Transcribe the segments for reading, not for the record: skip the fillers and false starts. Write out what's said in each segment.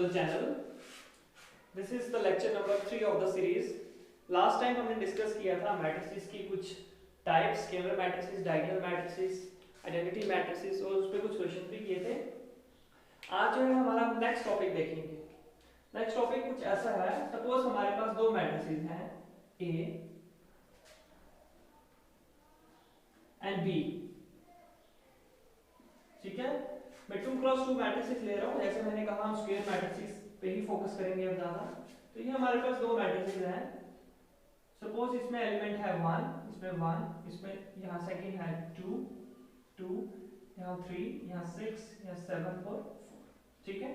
the channel. This is the lecture number 3 of the series. Last time हमने discuss किया था matrices की कुछ types, scalar matrices, diagonal matrices, identity matrices और उस पे कुछ क्वेश्चन भी किए थे। आज जो है हमारा नेक्स्ट टॉपिक देखेंगे। नेक्स्ट टॉपिक कुछ ऐसा है, सपोज हमारे पास दो मैट्रिसेस हैं A एंड B, ठीक है। मैं 2x2 मैट्रिसेस ले रहा हूँ, जैसे मैंने कहा हम स्क्वायर मैट्रिसेस पे ही फोकस करेंगे अब ज्यादा। तो ये हमारे पास दो मैट्रिसेस हैं। सपोज इसमें एलिमेंट है 1, इसमें 1, इसमें यहाँ सेकंड है 2, 2, यहाँ 3, यहाँ 6, यहाँ 7 और 4, ठीक है।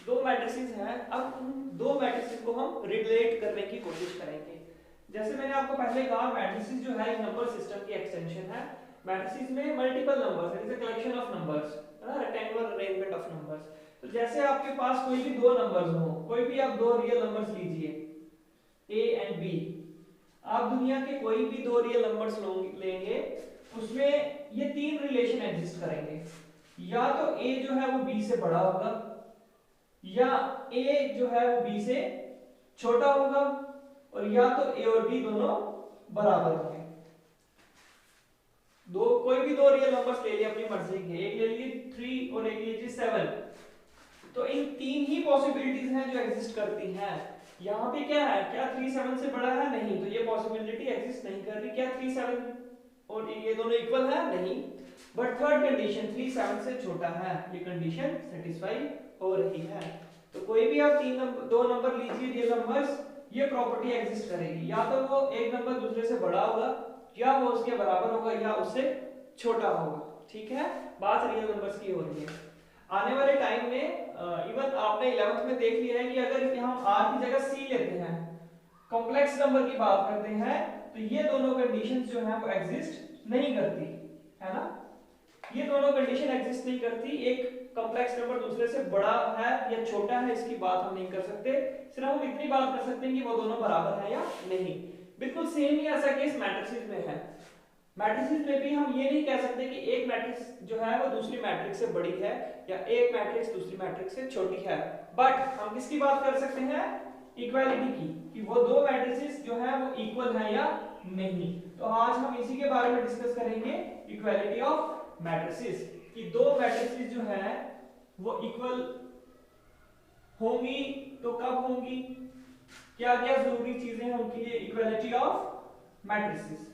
दो मैट्रिसेस हैं। अब उन दो मैट्रिसेस को हम रिलेट करने की कोशिश करेंगे। जैसे मैंने आपको पहले कहा, मैट्रिसेस जो है नंबर सिस्टम की एक्सटेंशन है। मैट्रिसेस में multiple numbers, it is a collection of numbers, rectangular arrangement of numbers. तो जैसे आपके पास कोई भी दो नंबर्स हो, कोई भी आप दो रियल नंबर्स लीजिए A एंड B, आप दुनिया के कोई भी दो रियल नंबर्स लेंगे, उसमें ये तीन रिलेशन एग्जिस्ट करेंगे। या तो A जो है वो B से बड़ा होगा, या A जो है वो B से छोटा होगा, और या तो A और B दोनों बराबर होंगे। कोई भी दो रियल नंबर्स ले लिए अपनी मर्जी के, एक ले लीजिए 3 और एक ले लीजिए 7। तो इन तीन ही पॉसिबिलिटीज हैं जो एग्जिस्ट करती हैं। यहाँ पे क्या है, क्या 3 7 से बड़ा है? नहीं, तो ये पॉसिबिलिटी एग्जिस्ट नहीं कर रही। क्या 3 7 और ये दोनों इक्वल है? नहीं। बट थर्ड कंडीशन 3 7 से छोटा है, ये कंडीशन सेटिस्फाई हो रही है। तो कोई भी आप दो नंबर लीजिए रियल नंबर्स, ये प्रॉपर्टी एग्जिस्ट करेगी। या तो वो एक नंबर दूसरे से बड़ा होगा, या वो उसके बराबर होगा, या उससे छोटा होगा, ठीक है। बात रियल नंबर्स की हो रही है। आने वाले टाइम में इवन आपने 11th में देख लिया है कि अगर हम r की जगह c लेते हैं, कॉम्प्लेक्स नंबर की बात करते हैं, तो ये दोनों कंडीशंस जो हैं वो एग्जिस्ट नहीं करती, है ना। ये दोनों कंडीशन एग्जिस्ट नहीं करती। एक कॉम्प्लेक्स नंबर दूसरे से बड़ा है या छोटा है, इसकी बात हम नहीं कर सकते। सिर्फ हम इतनी बात कर सकते हैं कि वो दोनों बराबर है या नहीं। बिल्कुल सेम ही ऐसा केस मैट्रिसेस में है। मैट्रिसेस में भी हम ये नहीं कह सकते कि एक मैट्रिक्स जो है वो दूसरी मैट्रिक्स से बड़ी है, या एक मैट्रिक्स दूसरी मैट्रिक्स से छोटी है। बट हम किसकी बात कर सकते हैं? इक्वालिटी की, कि वो दो मैट्रिसेस जो है वो इक्वल है या नहीं। तो आज हम इसी के बारे में डिस्कस करेंगे, इक्वालिटी ऑफ मैट्रिसेस, कि दो मैट्रिसेस जो है वो इक्वल होंगी तो कब होंगी, क्या क्या जरूरी चीजें हैं उनके लिए इक्वालिटी ऑफ मैट्रिसेस,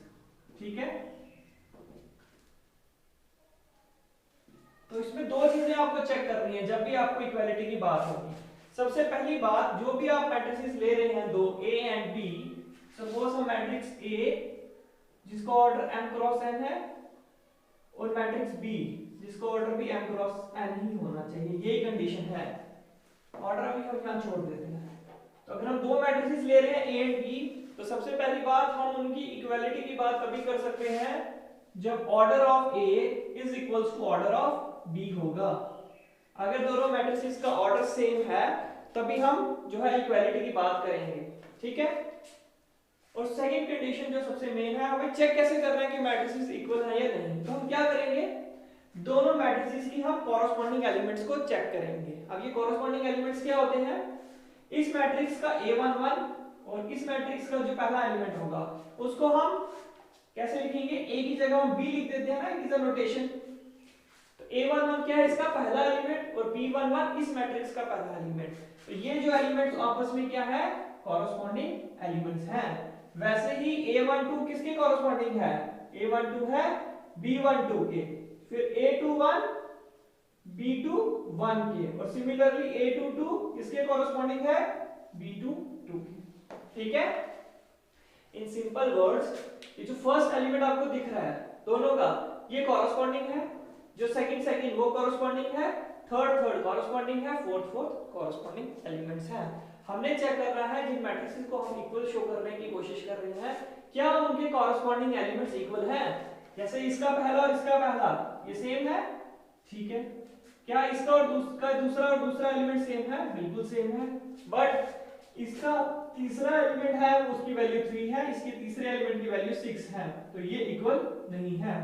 ठीक है। तो इसमें दो चीजें आपको चेक करनी है जब भी आपको इक्वालिटी की बात होगी। सबसे पहली बात, जो भी आप मैट्रिसेस ले रहे हैं दो A एंड B, सपोज हम मैट्रिक्स A जिसका ऑर्डर m क्रॉस n है, और मैट्रिक्स B जिसका ऑर्डर भी m क्रॉस n ही होना चाहिए, यही कंडीशन है। ऑर्डर अभी हम यहां छोड़ देते हैं। तो अगर हम दो मैट्रिसेस ले रहे हैं A एंड B, तो सबसे पहली बात हम उनकी इक्वालिटी की बात तभी कर सकते हैं जब order of A is equals to order of B होगा। अगर दोनों मैट्रिसेस का ऑर्डर सेम है तभी हम जो है इक्वालिटी की बात करेंगे, ठीक है। और सेकंड कंडीशन जो सबसे मेन है, हमें चेक कैसे कर रहे हैं कि मैट्रिसेस इक्वल है या नहीं। तो हम क्या करेंगे, दोनों मैट्रिसेस की हम कॉरेस्पॉन्डिंग एलिमेंट्स को चेक करेंगे। अब ये कॉरेस्पॉन्डिंग एलिमेंट्स क्या होते हैं? इस मैट्रिक्स का A11 और इस मैट्रिक्स का जो पहला एलिमेंट होगा उसको हम कैसे लिखेंगे? A की जगह हम B लिख देते हैं ना, इट इज अ नोटेशन। तो A11 क्या है? इसका पहला एलिमेंट, और B11 इस मैट्रिक्स का पहला एलिमेंट। तो ये जो एलिमेंट्स आपस में क्या है? कॉरेस्पॉन्डिंग एलिमेंट्स हैं। वैसे ही A12 किसके कॉरेस्पॉन्डिंग है? A12 है B12 के, फिर A21 B21 के, और सिमिलरली A22 किसके कॉरेस्पॉन्डिंग है? B22 के, ठीक है। इन सिंपल वर्ड्स, ये जो फर्स्ट एलिमेंट आपको दिख रहा है दोनों का, ये कॉरेस्पॉन्डिंग है। जो सेकंड वो कॉरेस्पॉन्डिंग है, थर्ड कॉरेस्पॉन्डिंग है, फोर्थ कॉरेस्पॉन्डिंग एलिमेंट्स हैं। हमने चेक करना है जिन मैट्रिसेस को हम इक्वल शो करने की कोशिश कर रहे हैं, क्या उनके कॉरेस्पॉन्डिंग एलिमेंट्स इक्वल हैं। जैसे इसका पहला और इसका पहला ये सेम है, ठीक है। क्या इसका और दूसरा और दूसरा एलिमेंट सेम है? बिल्कुल सेम है। बट इसका तीसरा एलिमेंट है उसकी वैल्यू 3 है, इसके तीसरे एलिमेंट की वैल्यू 6 है, तो ये इक्वल नहीं है।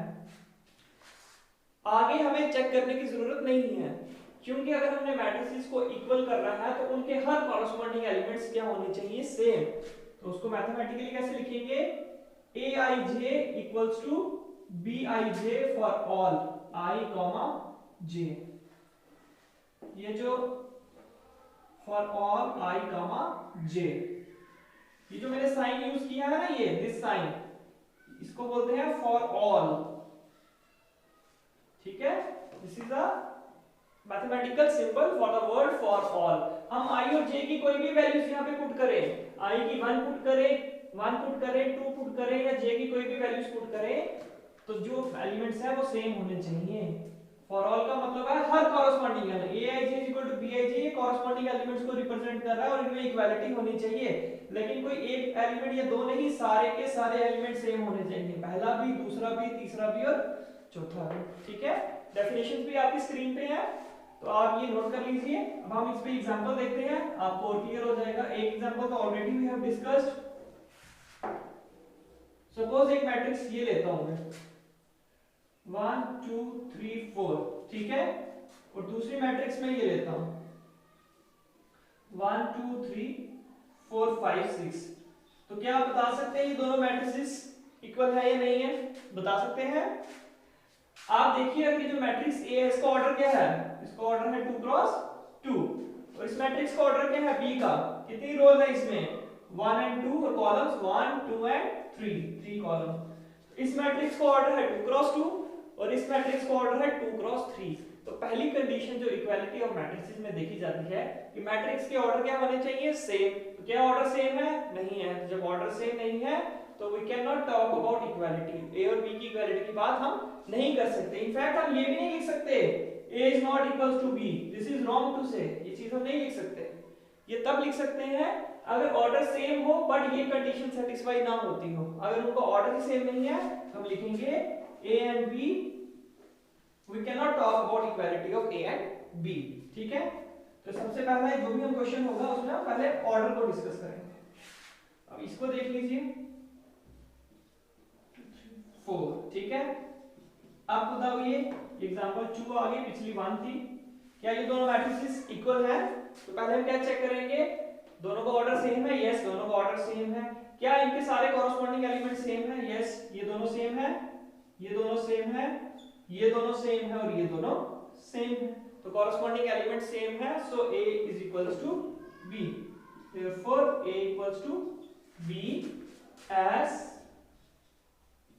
आगे हमें चेक करने की जरूरत नहीं है क्योंकि अगर हमने मैट्रिसेस को इक्वल करना है तो उनके हर कॉरस्पॉन्डिंग एलिमेंट्स क्या होने चाहिए, सेम। तो उसको मैथमेटिकली कैसे लिखेंगे, aij equals to bij for all I, j। ये जो फॉर ऑल I, j, ये जो मैंने साइन यूज किया है ना, ये दिस साइन, इसको बोलते हैं फॉर ऑल। ठीक है, this is a mathematical symbol for the word for all. हम i और j की कोई भी वैल्यूज यहाँ पे पुट करें, i की 1 पुट करें 2 पुट करें या j की कोई भी वैल्यूज पुट करें, तो जो एलिमेंट्स है वो सेम होने चाहिए। फॉर ऑल का मतलब है हर corresponding element, aij equal to bij, ये कॉरस्पॉन्डिंग एलिमेंट्स को रिप्रेजेंट कर रहा है और इनमें इक्वालिटी होनी चाहिए। लेकिन कोई एक एलिमेंट या दो नहीं, सारे के सारे एलिमेंट सेम होने चाहिए, पहला भी, दूसरा भी, तीसरा भी और चौथा भी। ठीक है, डेफिनेशंस भी आपकी स्क्रीन पे है, तो आप ये नोट कर लीजिए। अब हम इस पे एग्जांपल देखते हैं, आपको और क्लियर हो जाएगा। एक एग्जांपल तो already we have discussed. Suppose एक मैट्रिक्स ये लेता हूं मैं 1 2 3 4, ठीक है, और दूसरी मैट्रिक्स में ये लेता हूं 1 2 3 4 5 6। तो क्या आप बता सकते हैं ये दोनों मैट्रिसेस इक्वल है या नहीं है, बता सकते हैं। आप देखिए कि जो मैट्रिक्स A है इसका ऑर्डर क्या है, इसका ऑर्डर है 2 क्रॉस 2, और इस मैट्रिक्स का ऑर्डर क्या है B का, कितनी रोज है इसमें 1 and 2 और कॉलम्स 1 2 and 3 कॉलम। इस मैट्रिक्स का ऑर्डर है 2 क्रॉस 2 और इस मैट्रिक्स का ऑर्डर है 2 क्रॉस 3। तो पहली कंडीशन जो इक्वालिटी ऑफ मैट्रिसेस में देखी जाती है कि मैट्रिक्स के ऑर्डर क्या होने चाहिए, सेम। तो क्या ऑर्डर सेम है, नहीं है। तो जब ऑर्डर सेम नहीं है तो we can not talk about equality, A और B की इक्वालिटी की बात हम नहीं कर सकते। इनफैक्ट हम ये भी नहीं लिख सकते A is not equals to B, this is wrong to say, ये चीज हम नहीं लिख सकते। ये तब लिख सकते हैं अगर ऑर्डर सेम हो बट ये कंडीशन सेटिस्फाई ना होती हो। अगर उनका ऑर्डर ही सेम नहीं है तो हम लिखेंगे A and B, we cannot talk about equality of A and B। ठीक है, तो सबसे पहले जो भी हम क्वेश्चन होगा उसमें हम पहले ऑर्डर को डिस्कस करेंगे। अब इसको देख लीजिए 4, ठीक है। आप बताओ ये एग्जांपल 2 आ गई, पिछली 1 थी। क्या ये दोनों मैट्रिसेस इक्वल है? तो पहले हम क्या चेक करेंगे, दोनों का ऑर्डर सेम है, यस दोनों का ऑर्डर सेम है। क्या इनके सारे कॉरस्पॉन्डिंग एलिमेंट सेम है, यस ये दोनों सेम है, ये दोनों सेम है, ये दोनों सेम है और ये दोनों सेम है। तो कॉरस्पॉन्डिंग एलिमेंट सेम है, सो A is equals to B, therefore A equals to B as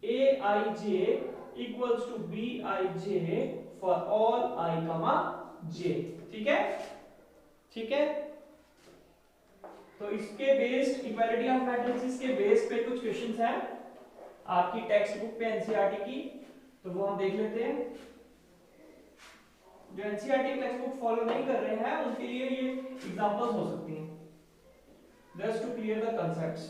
Aij equals to Bij for all I, j। ठीक है, ठीक है। तो इसके बेस्ड इक्वालिटी ऑफ मैट्रिसेस के बेस पे कुछ क्वेश्चंस हैं आपकी टेक्स्ट बुक पे एनसीईआरटी की, तो वो हम देख लेते हैं। जो एनसीईआरटी टेक्स्ट बुक फॉलो नहीं कर रहे हैं उनके लिए ये एग्जांपल्स हो सकती हैं, just to clear the concepts.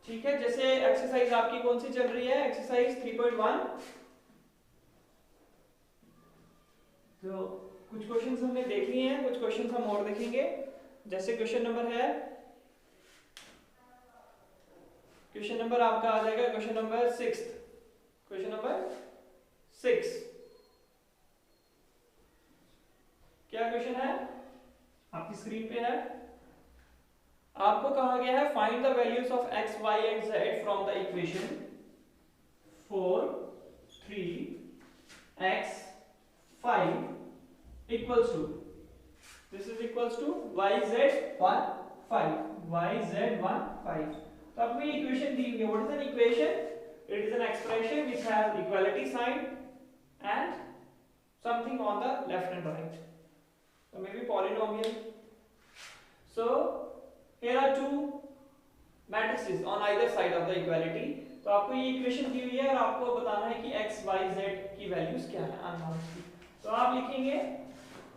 ठीक है, जैसे एक्सरसाइज आपकी कौन सी चल रही है, एक्सरसाइज 3.1। तो कुछ क्वेश्चंस हमने देख लिए हैं, कुछ क्वेश्चंस हम और देखेंगे। जैसे क्वेश्चन नंबर है, क्वेश्चन नंबर आपका आ जाएगा क्वेश्चन नंबर 6, क्वेश्चन नंबर 6। क्या क्वेश्चन है आपकी स्क्रीन पे है, आपको कहा गया है find the values of x, y and z from the equation 4 3x 5 equals to, this is equals to yz 1 5, yz 1 5। तो अब ये इक्वेशन दी हुई है, what is an equation, it is an expression which has equality sign and something on the left and right, so maybe polynomial। So here are two matrices on either side of the equality। तो आपको ये equation दी हुई है और आपको बताना है कि x, y, z की वैल्यूज क्या है अननोन्स की। तो आप लिखेंगे,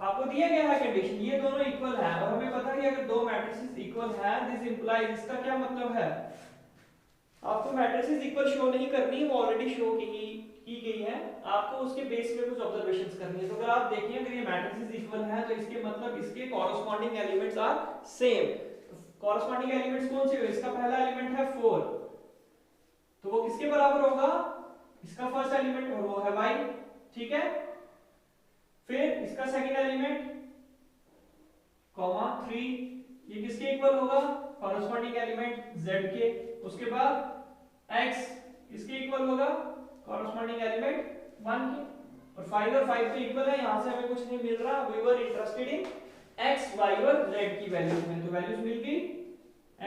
आपको दिया गया है कंडीशन ये दोनों इक्वल है और हमें पता है कि अगर दो मैट्रिसेस इक्वल हैं दिस इंप्लाइज, इसका क्या मतलब है, आपको मैट्रिसेस इक्वल शो नहीं करनी, वो ऑलरेडी शो की गई है, आपको उसके बेस पे कुछ ऑब्जर्वेशंस करनी है। तो अगर आप देखें अगर ये मैट्रिसेस इक्वल हैं तो इसके मतलब इसके corresponding elements are same. Corresponding elements कौन से हुए, इसका पहला एलिमेंट है 4, तो वो किसके बराबर होगा, इसका फर्स्ट एलिमेंट और वो है y, ठीक है। फिर इसका सेकंड एलिमेंट कॉमा 3, ये किसके इक्वल होगा, कॉरस्पॉन्डिंग एलिमेंट z के। उसके बाद x किसके इक्वल होगा, कॉरस्पॉन्डिंग एलिमेंट 1 के। और 5 और 5 तो इक्वल है, यहां से हमें कुछ नहीं मिल रहा, we were interested in x y और z की वैल्यूज में। तो वैल्यूज मिल गई,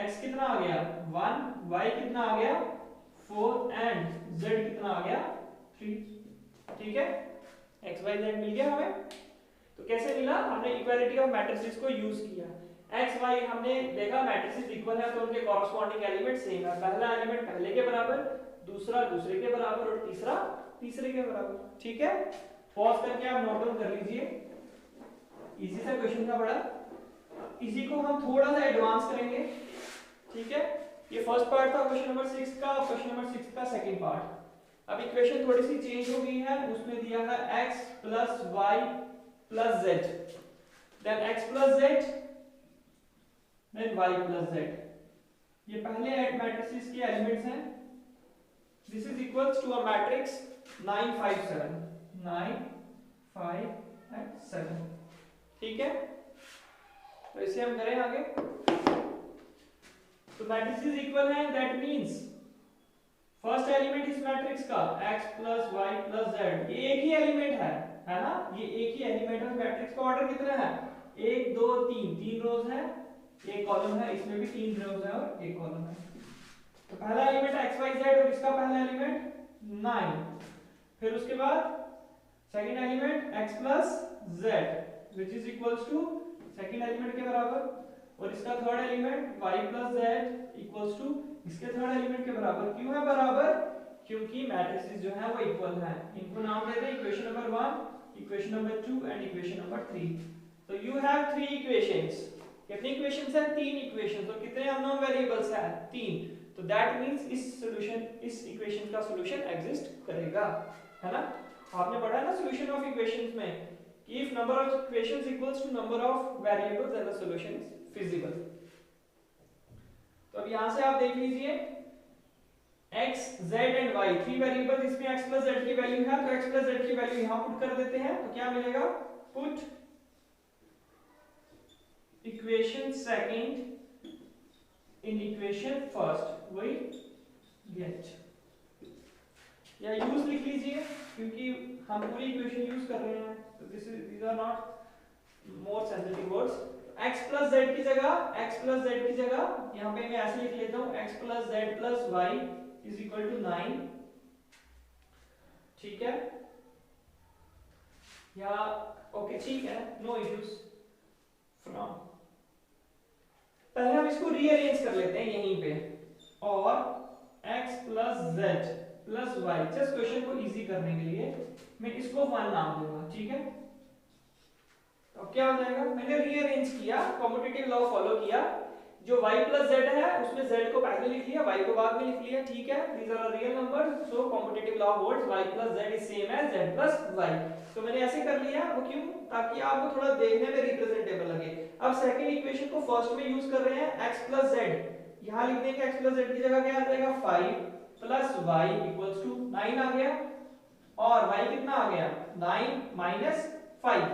x कितना आ गया 1, y कितना आ गया 4 एंड z कितना आ गया 3। ठीक है, x y z मिल गया हमें। तो कैसे मिला, हमने इक्वालिटी ऑफ मैट्रिसेस को यूज किया। x y हमने देखा मैट्रिसेस इक्वल है तो उनके कॉरस्पॉन्डिंग एलिमेंट सेम है, पहला एलिमेंट पहले के बराबर, दूसरा दूसरे के बराबर और तीसरा तीसरे के बराबर। ठीक है, पॉज करके आप नोट डाउन कर लीजिए, इजी सा क्वेश्चन था बड़ा। इसी को हम थोड़ा सा एडवांस करेंगे। ठीक है, ये फर्स्ट पार्ट था क्वेश्चन नंबर 6 का, क्वेश्चन नंबर 6 का सेकंड पार्ट। अब इक्वेशन थोड़ी सी चेंज हो गई है, उसमें दिया है x plus y plus z, then x plus z, then y plus z। ये पहले मैट्रिसेस के एलिमेंट्स हैं। This is equals to a matrix 9 5 7, 9 5 and 7। ठीक है, तो इसे हम करें आगे। तो मैट्रिसेस इक्वल हैं, दैट मींस फर्स्ट एलिमेंट इस मैट्रिक्स का x plus y plus z, ये एक ही एलिमेंट है ना, ये एक ही एलिमेंट है। मैट्रिक्स का ऑर्डर कितना है, 1 2 3, 3 रोज है, एक कॉलम है, इसमें भी 3 रोज है और एक कॉलम है। तो पहला एलिमेंट x y z और इसका पहला एलिमेंट 9। फिर उसके बाद second element x plus z which is equals to second element के बराबर, और इसका third element y plus z equals to इसके थर्ड एलिमेंट के बराबर। क्यों है बराबर, क्योंकि मैट्रिसेस जो है वो इक्वल है। इनको नाम देते हैं equation number 1, equation number 2 and equation number 3। तो यू हैव 3 इक्वेशंस। कितनी इक्वेशंस है, 3 इक्वेशंस। और कितने अननोन वेरिएबल्स है, 3। तो दैट मींस इस इक्वेशन का सॉल्यूशन एग्जिस्ट करेगा, है ना। आपने पढ़ा है ना सॉल्यूशन ऑफ इक्वेशंस में कि if number of equations equals to number of variables then the solution is feasible. तो अब यहां से आप देख लीजिए x z and y, 3 variable, इसमें x plus z की वैल्यू है, तो x plus z की वैल्यू यहां पुट कर देते हैं। तो क्या मिलेगा, put equation second in equation first, वही गेट, या यूज लिख लीजिए क्योंकि हम पूरी इक्वेशन यूज कर रहे हैं। तो these are not more sensitive words। x plus z की जगह यहाँ पे मैं ऐसे लिख लेता हूँ x plus z plus y is equal to 9। ठीक है, या ओके ठीक है, नो इश्यूज फ्रॉम। पहले हम इसको रीअरेंज कर लेते हैं यहीं पे, और x plus z plus y, just question को इजी करने के लिए मैं इसको 1 नाम दूंगा। ठीक है, तो क्या हो जाएगा, मैंने रीअरेंज किया, कम्यूटेटिव लॉ फॉलो किया। जो y plus z है उसमें z को पहले लिख लिया, y को बाद में लिख लिया। ठीक है, these are real number, so commutative law holds y plus z is same as z plus y। तो मैंने ऐसे कर लिया, वो क्यों, ताकि आपको थोड़ा देखने में रिप्रेजेंटेबल लगे। अब सेकंड इक्वेशन को फर्स्ट में यूज कर रहे हैं, x plus z, यहां लिख देंगे x plus z की जगह क्या आ जाएगा, 5 plus y equals to 9 आ गया, और y कितना आ गया, 9 minus 5।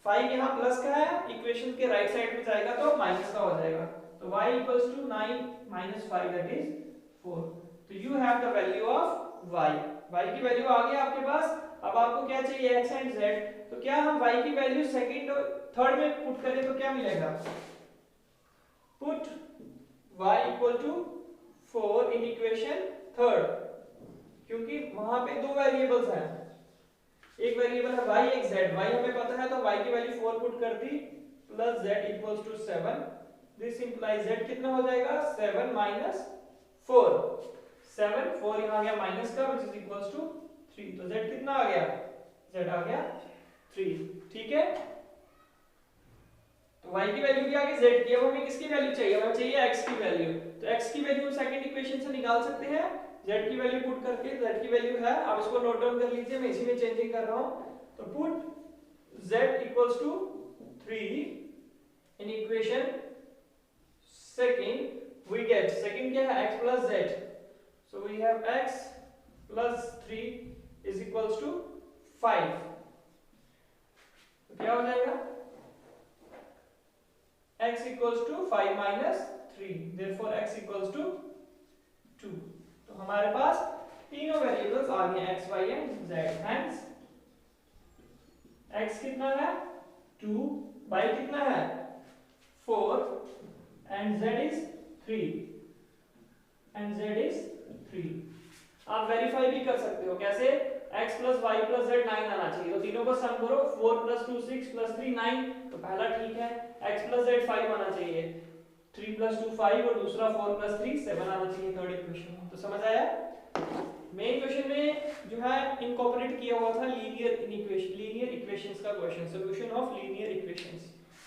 5 यहाँ प्लस का है, इक्वेशन के राइट साइड में जाएगा तो माइनस का हो जाएगा। तो y equals to 9 minus 5 that is 4। तो you have the value of y। y की वैल्यू आ गई आपके पास। अब आपको क्या चाहिए, x and z। तो क्या हम y की वैल्यू सेकंड और थर्ड में पुट करें तो क्या मिलेगा, put y equal to 4 in equation third, क्योंकि वहां पे दो वेरिएबल्स हैं, एक वेरिएबल है y, एक z। y हमें पता है तो y की वैल्यू 4 पुट कर दी, plus z equals to 7। This implies z कितना हो जाएगा, 7 माइनस 4। 7 4 यहां आ गया माइनस का, व्हिच इज इक्वल्स टू 3। तो z कितना आ गया, z आ गया 3। ठीक है, तो y की वैल्यू भी आ गई, z की। अब हमें किसकी वैल्यू चाहिए, हमें चाहिए x की वैल्यू। तो x की वैल्यू सेकंड इक्वेशन से निकाल सकते हैं, z की वैल्यू पुट करके। z की वैल्यू है, आप इसको नोट डाउन कर लीजिए, मैं इसी में चेंजिंग कर रहा हूं। तो put z equals to 3 in equation second, we get second क्या है, x plus z। So we have x plus 3 is equals to 5, तो क्या हो जाएगा x equals to 5 minus 3, therefore x equals to 2। तो हमारे पास तीनों वेरिएबल्स आ गए x, y and z। Hence x कितना है 2, y कितना है 4 एंड z इज 3। आप वेरीफाई भी कर सकते हो, कैसे? x plus y plus z 9 आना चाहिए, तो तीनों को सम करो, 4 plus 2 6 plus 3 9, तो पहला ठीक है। x plus z 5 आना चाहिए, 3 plus 2 5 और दूसरा 4 plus 3 7 आना चाहिए थर्ड इक्वेशन में। तो समझ आया? मेन क्वेश्चन में जो है इनकॉर्पोरेट किया हुआ था लीनियर इक्वेशंस का question, solution of linear equations,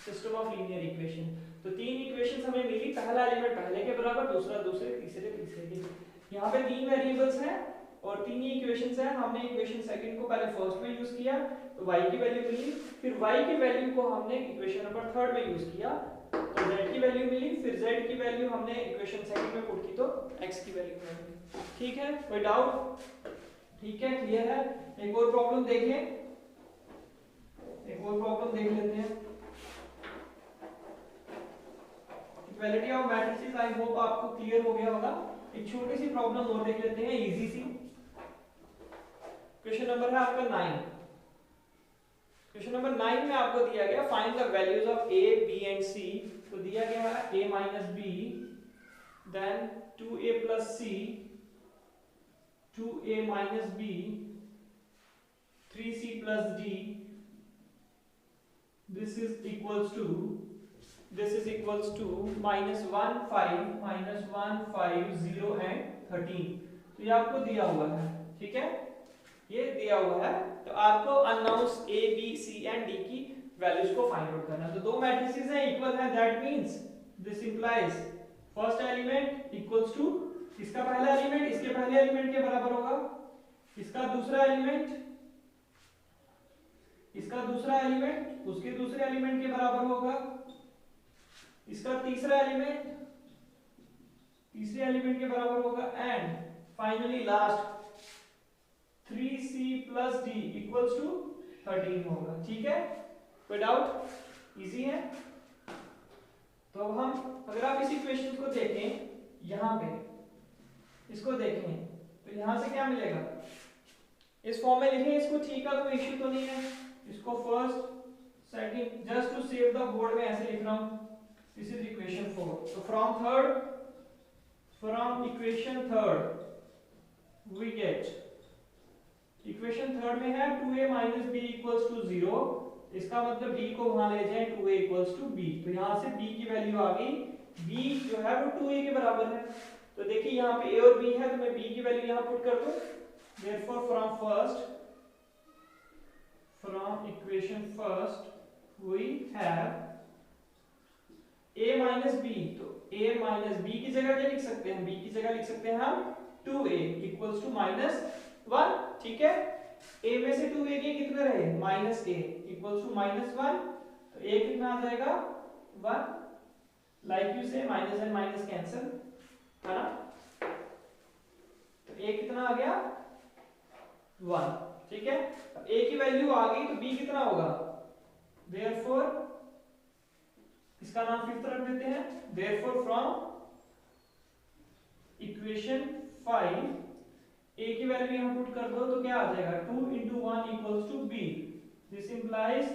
system of linear equation. तो तीन इक्वेशंस हमें मिली, पहला एलिमेंट पहले के बराबर, दूसरा दूसरे, तीसरे के। यहाँ पे तीन वेरिएबल्स हैं और तीन ही इक्वेशंस हैं। हमने इक्वेशन सेकंड को पहले फर्स्ट में यूज किया तो y की वैल्यू मिली, फिर y की वैल्यू को हमने इक्वेशन नंबर थर्ड में यूज किया तो z की वैल्यू मिली, फिर z की वैल्यू हमने इक्वेशन सेकंड में पुट की तो x की वैल्यू मिली। ठीक है, कोई डाउट? ठीक है, क्लियर है? एक और प्रॉब्लम देखें, एक और प्रॉब्लम देख लेते हैं। Equality of matrices, I hope आपको क्लियर हो गया होगा। एक छोटी सी प्रॉब्लम और देख लेते हैं, इजी सी। क्वेश्चन नंबर है आपका 9। क्वेश्चन नंबर 9 में आपको दिया गया find the values of a, b and c। तो दिया गया है a minus b, then 2a plus c, 2a minus b, 3c plus d, this is equals to minus 1 5 minus 1 5 0 and 13। तो ये आपको दिया हुआ है, ठीक है, ये दिया हुआ है। तो आपको unknowns a, b, c and d की वैल्यूज को फाइंड आउट करना है। तो दो मैट्रिसेस हैं इक्वल हैं, that means this implies first element equals to इसका पहला एलिमेंट इसके पहले एलिमेंट के बराबर होगा, इसका दूसरा एलिमेंट उसके दूसरे एलिमेंट के बराबर होगा, इसका तीसरा एलिमेंट तीसरे एलिमेंट के बराबर होगा, and finally last 3c plus d equals to 13 होगा। ठीक है, कोई डाउट? इजी है। तो अब हम अगर आप इस इक्वेशन को देखें, यहां पे इसको देखें तो यहां से क्या मिलेगा, इस फॉर्म में लिखें इसको, ठीक है, कोई इश्यू तो नहीं है। इसको first second just to save the board में ऐसे लिख रहा हूं, दिस इज इक्वेशन 4। तो from equation third we get, equation third में है 2a minus b equals to 0, इसका मतलब b को वहां ले जाएं 2a equals to b। तो यहां से b की वैल्यू आ गई, b जो है वो 2a के बराबर है। तो देखिए यहाँ पे a और b है, तो मैं b की वैल्यू यहाँ पुट कर दूं। Therefore from equation first we have a minus b। तो a minus b की जगह क्या लिख सकते हैं, b की जगह लिख सकते हैं हम 2a equals to minus 1। ठीक है, a में से 2a के कितने रहे, minus a equals to minus 1। तो a कितना आ जाएगा 1, like you say minus and minus cancel, है ना। तो a कितना आ गया 1। ठीक है, अब a की वैल्यू आ गई तो b कितना होगा, देयरफॉर इसका नाम फिफ्थ रख देते हैं। देयरफॉर फ्रॉम इक्वेशन 5 a की वैल्यू यहां पुट कर दो तो क्या आ जाएगा, 2 into 1 equals to b, this implies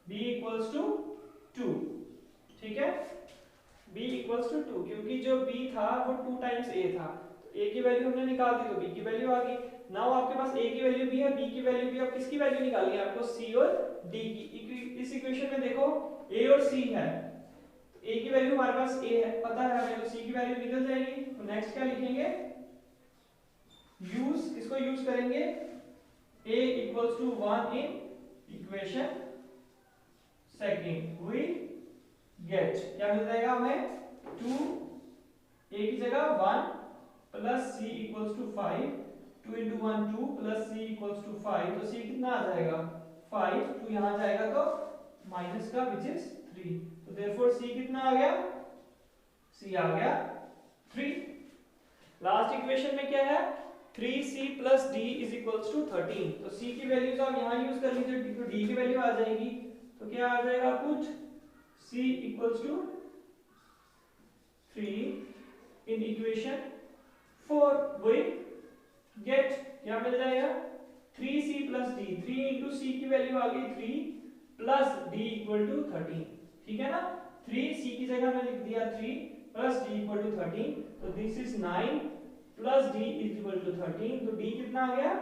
b equals to 2। ठीक है, b equals to 2, क्योंकि जो b था वो 2 times a था, तो a की वैल्यू हमने निकाल दी तो b की वैल्यू आ गई। नाउ आपके पास a की वैल्यू भी है, b की वैल्यू भी है, अब किसकी वैल्यू निकालनी है आपको, c और d की। इस इक्वेशन में देखो a और c है, तो a की वैल्यू हमारे पास a है, पता है हमें, तो c की वैल्यू निकल जाएगी। तो नेक्स्ट क्या लिखेंगे, इसको यूज करेंगे a equals to 1 in equation second we get, क्या मिल जाएगा हमें, 2 a की जगह 1 plus c equals to 5, 2 into 1 2 plus c equals to 5, तो c कितना आ जाएगा 5, 2 यहां जाएगा तो माइनस का विच इज 3। तो therefore c कितना आ गया, c आ गया 3। लास्ट इक्वेशन में क्या है, 3c plus d is equals to 13। तो c की वैल्यूज आप यहाँ यूज कर लीजिए, तो d की वैल्यू आ जाएगी, तो क्या आ जाएगा, put c equals to 3 in equation 4, we get क्या मिल जाएगा, 3c plus d, 3 into c की वैल्यू आ गई 3 plus d equal to 13, ठीक है ना। 3 c की जगह में लिख दिया 3 plus d equal to 13, तो this is 9 plus d is equal to 13, तो d कितना आ गया,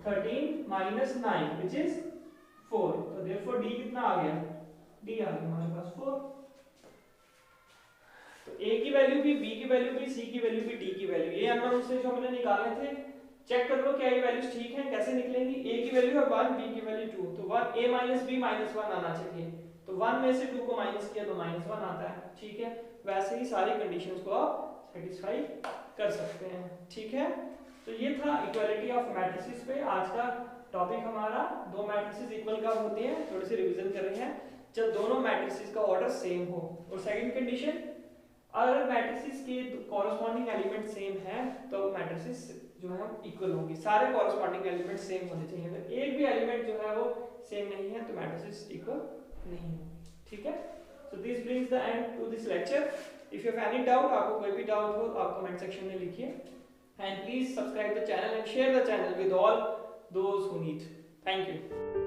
13 minus 9 which is 4, तो therefore d कितना आ गया, d आ गया हमारे पास 4। तो a की वैल्यू भी, b की वैल्यू भी, c की वैल्यू भी, d की वैल्यू, ये अननोन से जो हमने निकाले थे, चेक कर लो क्या ये वैल्यूज ठीक हैं, कैसे निकलेंगी, a की वैल्यू है 1, b की वैल्यू 2, तो 1 a minus b minus 1 आना चाहिए, तो 1 में से 2 को माइनस किया तो -1 आता है, ठीक है। वैसे ही सारी कंडीशंस को आप सेटिस्फाई कर सकते हैं, ठीक है। तो ये था इक्वालिटी ऑफ मैट्रिसेस पे आज का टॉपिक हमारा। दो मैट्रिसेस इक्वल कब होते हैं, थोड़े से रिवीजन कर रहे हैं, जब दोनों मैट्रिसेस का ऑर्डर सेम हो। और सेकंड कंडीशन, अगर मैट्रिसेस के कॉरस्पॉन्डिंग एलिमेंट सेम है तो मैट्रिसेस जो है इक्वल होंगी, सारे कॉरस्पॉन्डिंग एलिमेंट सेम होने चाहिए, अगर एक भी एलिमेंट जो है वो सेम नहीं है तो मैट्रिसेस इक्वल नहीं होंगे, ठीक है। So this brings the end to this lecture. If you have any doubt, आपको कोई भी डाउट हो तो आप कमेंट सेक्शन में लिखिए, and please subscribe the channel and share the channel with all those who need. Thank you.